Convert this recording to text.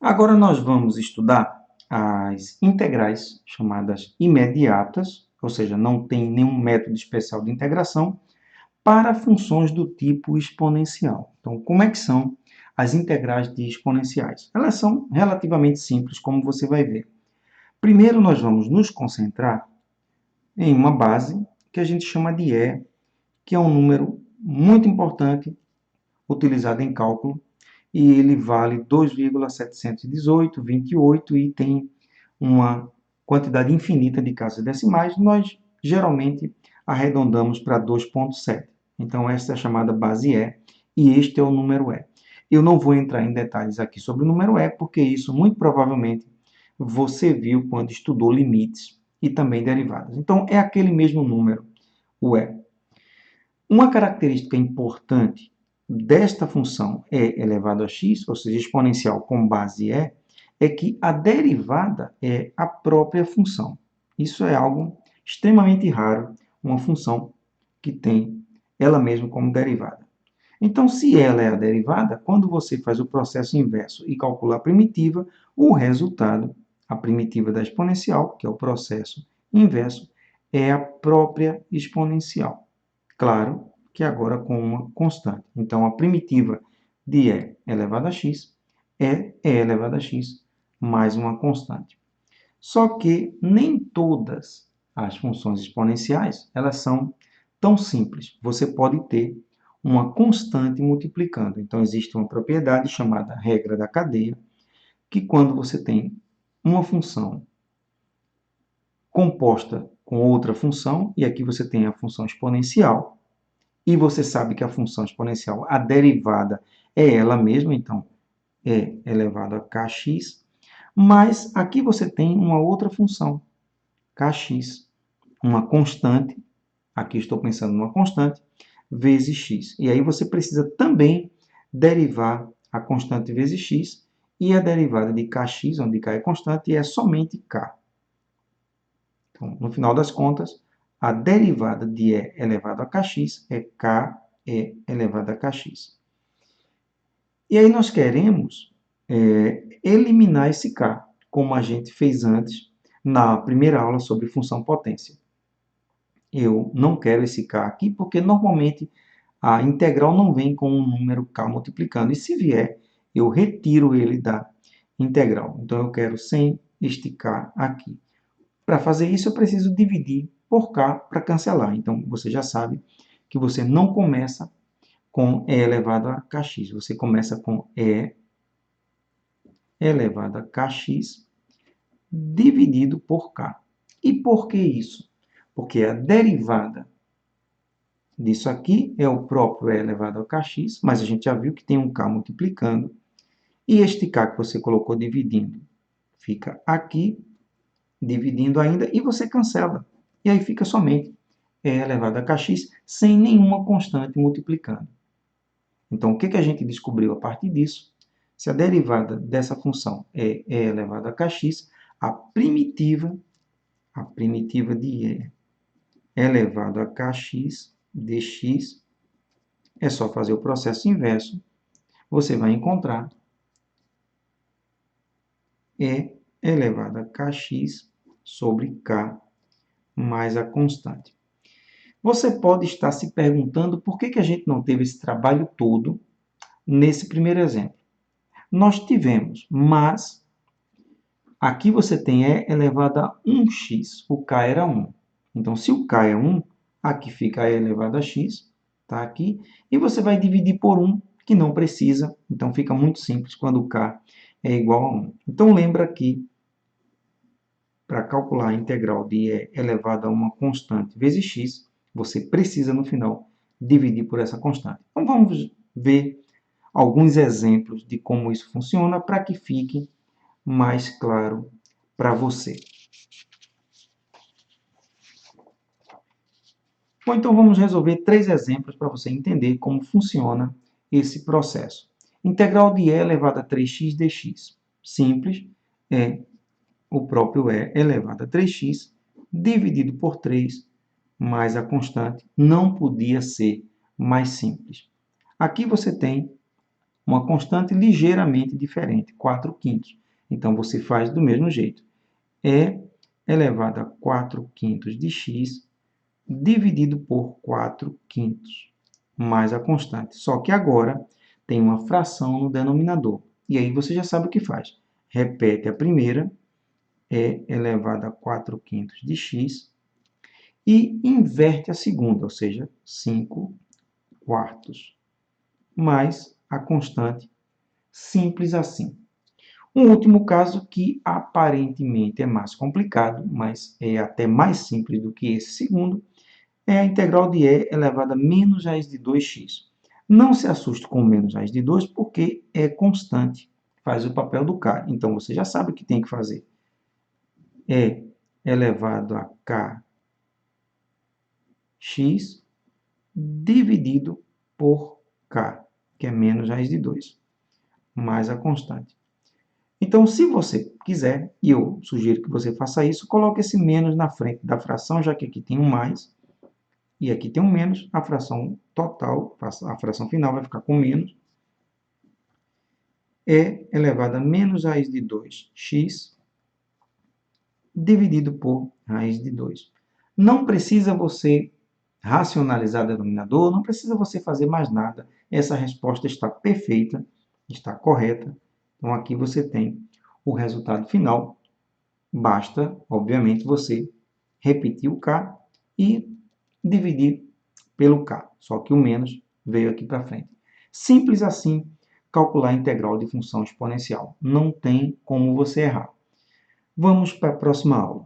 Agora nós vamos estudar as integrais chamadas imediatas, ou seja, não tem nenhum método especial de integração, para funções do tipo exponencial. Então, como é que são as integrais de exponenciais? Elas são relativamente simples, como você vai ver. Primeiro, nós vamos nos concentrar em uma base que a gente chama de E, que é um número muito importante utilizado em cálculo, e ele vale 2,718,28 e tem uma quantidade infinita de casas decimais. Nós geralmente arredondamos para 2,7. Então, esta é a chamada base E e este é o número E. Eu não vou entrar em detalhes aqui sobre o número E, porque isso muito provavelmente você viu quando estudou limites e também derivadas. Então, é aquele mesmo número, o E. Uma característica importante desta função e elevado a x, ou seja, exponencial com base e, é que a derivada é a própria função. Isso é algo extremamente raro, uma função que tem ela mesma como derivada. Então, se ela é a derivada, quando você faz o processo inverso e calcula a primitiva, o resultado, a primitiva da exponencial, que é o processo inverso, é a própria exponencial. Claro que agora com uma constante. Então, a primitiva de E elevado a x é E elevado a x mais uma constante. Só que nem todas as funções exponenciais elas são tão simples. Você pode ter uma constante multiplicando. Então, existe uma propriedade chamada regra da cadeia, que quando você tem uma função composta com outra função, e aqui você tem a função exponencial, e você sabe que a função exponencial, a derivada é ela mesma, então é elevado a kx, mas aqui você tem uma outra função, kx, uma constante, aqui estou pensando numa constante, vezes x. E aí você precisa também derivar a constante vezes x, e a derivada de kx, onde k é constante, é somente k. Então, no final das contas, a derivada de E elevado a kx é KE elevado a kx. E aí nós queremos eliminar esse k, como a gente fez antes na primeira aula sobre função potência. Eu não quero esse k aqui, porque normalmente a integral não vem com um número k multiplicando. E se vier, eu retiro ele da integral. Então, eu quero sem este k aqui. Para fazer isso, eu preciso dividir por k para cancelar. Então, você já sabe que você não começa com E elevado a kx. Você começa com E elevado a kx dividido por k. E por que isso? Porque a derivada disso aqui é o próprio E elevado a kx, mas a gente já viu que tem um k multiplicando. E este k que você colocou dividindo fica aqui, dividindo ainda, e você cancela. E aí fica somente E elevado a kx sem nenhuma constante multiplicando. Então, o que a gente descobriu a partir disso? Se a derivada dessa função é E elevado a kx, a primitiva de E elevado a kx dx é só fazer o processo inverso. Você vai encontrar E elevado a kx sobre k mais a constante. Você pode estar se perguntando por que a gente não teve esse trabalho todo nesse primeiro exemplo. Nós tivemos, mas aqui você tem E elevado a 1x, o k era 1. Então, se o k é 1, aqui fica E elevado a x, está aqui, e você vai dividir por 1, que não precisa, então fica muito simples quando o k é igual a 1. Então, lembra que para calcular a integral de E elevado a uma constante vezes x, você precisa, no final, dividir por essa constante. Então, vamos ver alguns exemplos de como isso funciona para que fique mais claro para você. Bom, então vamos resolver 3 exemplos para você entender como funciona esse processo. Integral de E elevado a 3x dx. Simples, é o próprio E elevado a 3x dividido por 3 mais a constante. Não podia ser mais simples. Aqui você tem uma constante ligeiramente diferente, 4/5. Então, você faz do mesmo jeito. E elevado a 4/5 de x dividido por 4/5, mais a constante. Só que agora tem uma fração no denominador. E aí você já sabe o que faz. Repete a primeira, e elevado a 4/5 de x, e inverte a segunda, ou seja, 5/4, mais a constante, simples assim. Um último caso que aparentemente é mais complicado, mas é até mais simples do que esse segundo, é a integral de e elevado a menos raiz de 2x. Não se assuste com menos raiz de 2, porque é constante, faz o papel do k. Então, você já sabe o que tem que fazer. E elevado a kx dividido por k, que é menos raiz de 2, mais a constante. Então, se você quiser, e eu sugiro que você faça isso, coloque esse menos na frente da fração, já que aqui tem um mais, e aqui tem um menos, a fração total, a fração final vai ficar com menos, e elevado a menos raiz de 2x dividido por raiz de 2. Não precisa você racionalizar o denominador, não precisa você fazer mais nada. Essa resposta está perfeita, está correta. Então, aqui você tem o resultado final. Basta, obviamente, você repetir o k e dividir pelo k. Só que o menos veio aqui para frente. Simples assim calcular a integral de função exponencial. Não tem como você errar. Vamos para a próxima aula.